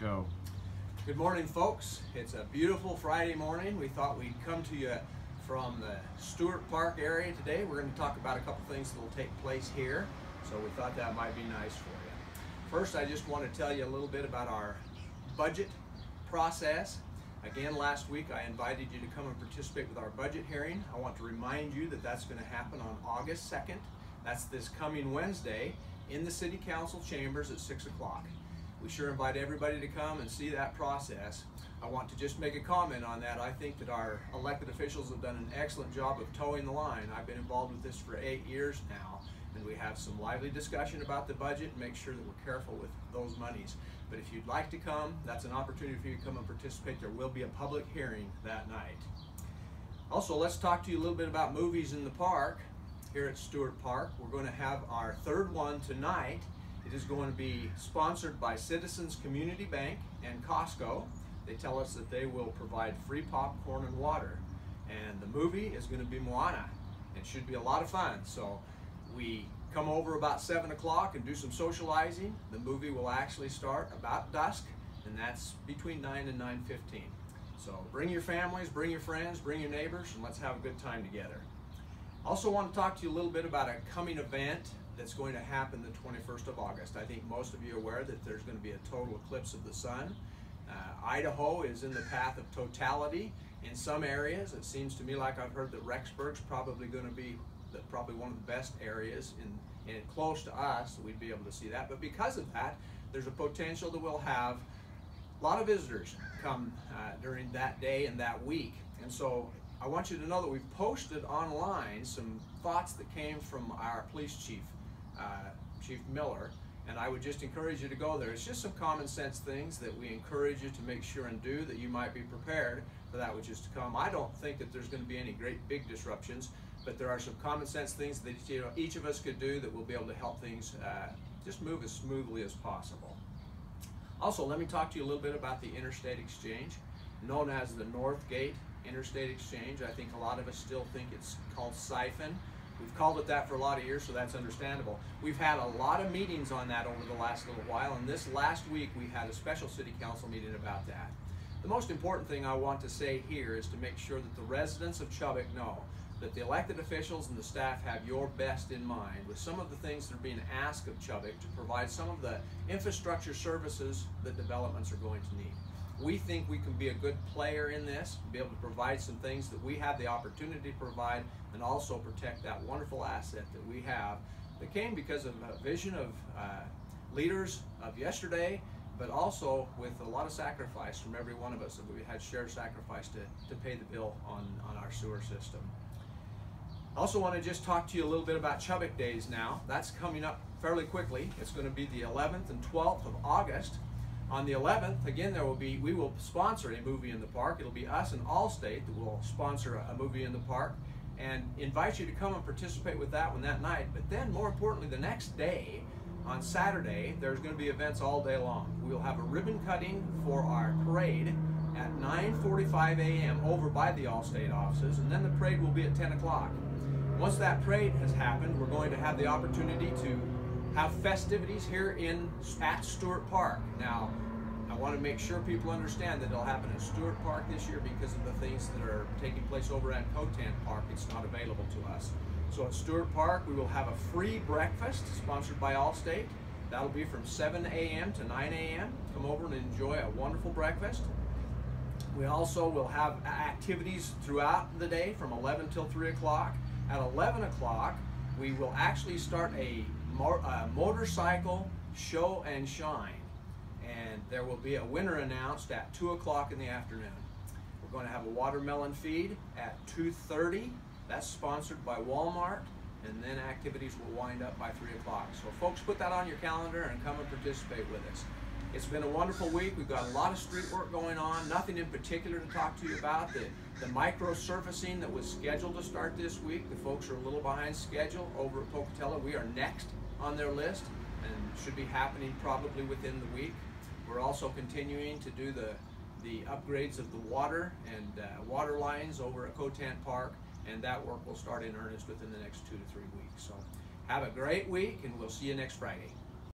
Go. Good morning, folks. It's a beautiful Friday morning. We thought we'd come to you from the Stewart Park area today. We're going to talk about a couple things that will take place here, so we thought that might be nice for you. First, I just want to tell you a little bit about our budget process. Again, last week I invited you to come and participate with our budget hearing. I want to remind you that that's going to happen on August 2nd. That's this coming Wednesday in the City Council chambers at 6 o'clock. We sure invite everybody to come and see that process. I want to just make a comment on that. I think that our elected officials have done an excellent job of towing the line. I've been involved with this for 8 years now, and we have some lively discussion about the budget and make sure that we're careful with those monies. But if you'd like to come, that's an opportunity for you to come and participate. There will be a public hearing that night. Also, let's talk to you a little bit about movies in the park here at Stewart Park. We're going to have our third one tonight. It is going to be sponsored by Citizens Community Bank and Costco. They tell us that they will provide free popcorn and water. And the movie is going to be Moana. It should be a lot of fun. So we come over about 7 o'clock and do some socializing. The movie will actually start about dusk, and that's between 9 and 9:15. So bring your families, bring your friends, bring your neighbors, and let's have a good time together. Also want to talk to you a little bit about a coming event that's going to happen the 21st of August. I think most of you are aware that there's going to be a total eclipse of the sun. Idaho is in the path of totality. In some areas, it seems to me like I've heard that Rexburg's probably going to be probably one of the best areas in close to us, so we'd be able to see that. But because of that, there's a potential that we'll have a lot of visitors come during that day and that week. And so I want you to know that we've posted online some thoughts that came from our police chief, Chief Miller, and I would just encourage you to go there. It's just some common sense things that we encourage you to make sure and do, that you might be prepared for that which is to come. I don't think that there's going to be any great big disruptions, but there are some common sense things that each of us could do that will be able to help things just move as smoothly as possible. Also, let me talk to you a little bit about the Interstate Exchange, known as the Northgate Interstate Exchange. I think a lot of us still think it's called Siphon. We've called it that for a lot of years, so that's understandable. We've had a lot of meetings on that over the last little while, and this last week we had a special city council meeting about that. The most important thing I want to say here is to make sure that the residents of Chubbuck know that the elected officials and the staff have your best in mind with some of the things that are being asked of Chubbuck to provide some of the infrastructure services that developments are going to need. We think we can be a good player in this, be able to provide some things that we have the opportunity to provide, and also protect that wonderful asset that we have that came because of a vision of leaders of yesterday, but also with a lot of sacrifice from every one of us that we had shared sacrifice to pay the bill on our sewer system. I also want to just talk to you a little bit about Chubbuck Days now. That's coming up fairly quickly. It's going to be the 11th and 12th of August. On the 11th, again, we will sponsor a movie in the park. It'll be us and Allstate that will sponsor a movie in the park and invite you to come and participate with that one that night. But then, more importantly, the next day, on Saturday, there's going to be events all day long. We'll have a ribbon cutting for our parade at 9:45 a.m. over by the Allstate offices, and then the parade will be at 10 o'clock. Once that parade has happened, we're going to have the opportunity to have festivities here at Stewart Park. Now, I want to make sure people understand that it'll happen at Stewart Park this year because of the things that are taking place over at Cotan Park. It's not available to us. So at Stewart Park, we will have a free breakfast sponsored by Allstate. That'll be from 7 a.m. to 9 a.m. Come over and enjoy a wonderful breakfast. We also will have activities throughout the day from 11 till 3 o'clock. At 11 o'clock, we will actually start a motorcycle show and shine, and there will be a winner announced at 2 o'clock in the afternoon. We're going to have a watermelon feed at 2:30. That's sponsored by Walmart, and then activities will wind up by 3 o'clock. So folks, put that on your calendar and come and participate with us. It's been a wonderful week. We've got a lot of street work going on. Nothing in particular to talk to you about. The micro surfacing that was scheduled to start this week, the folks are a little behind schedule over at Pocatello. We are next on their list and should be happening probably within the week. We're also continuing to do the upgrades of the water and water lines over at Cotan Park, and that work will start in earnest within the next 2 to 3 weeks. So have a great week, and we'll see you next Friday.